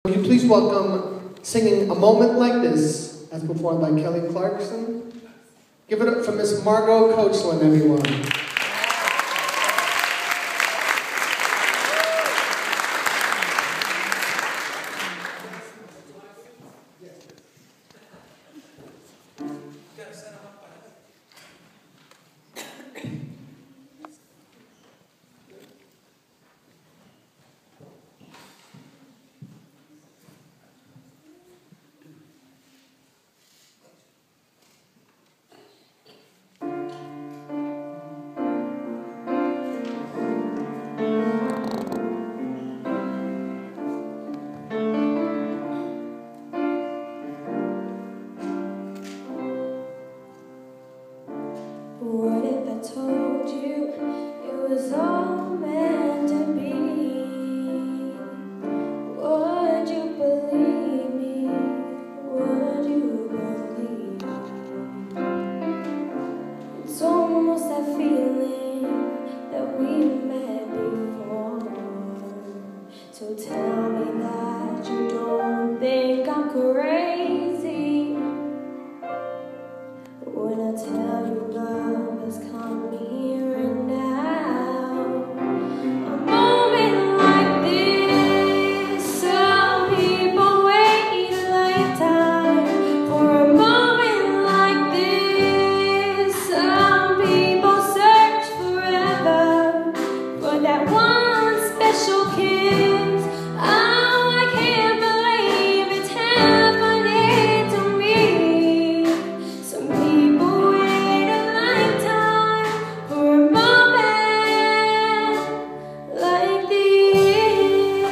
Would you please welcome singing A Moment Like This, as performed by Kelly Clarkson. Give it up for Miss Margot Coachland, everyone. What if I told you it was all meant to be? Would you believe me? Would you believe me? It's almost that feeling that we met before. So tell me that you don't think I'm crazy when I tell you love has come here and now. A moment like this, some people wait a lifetime for a moment like this. Some people search forever for that one special kiss. Oh, I can't believe it's happening to me. Some people wait a lifetime for a moment like this.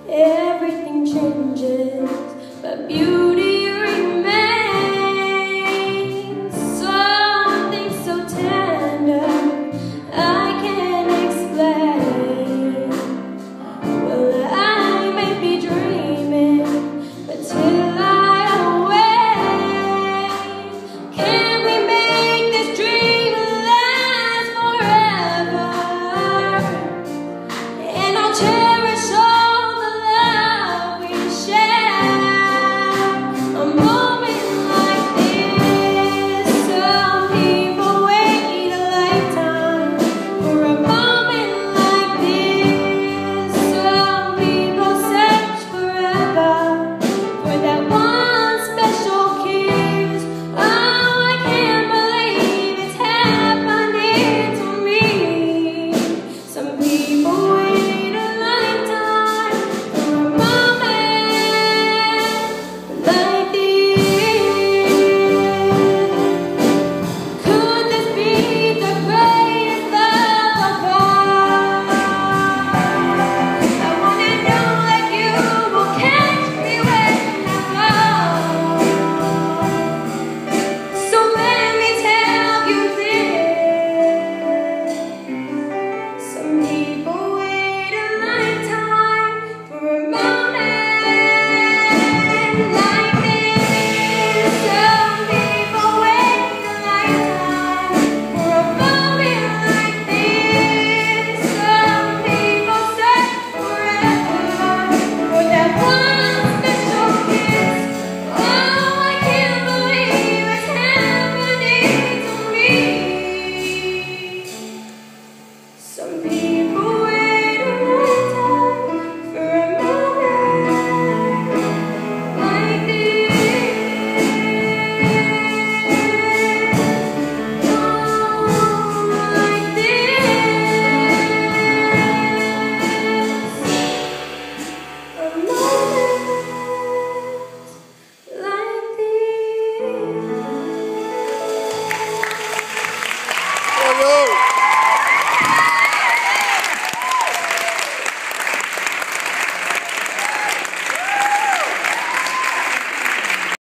Everything changes, but beauty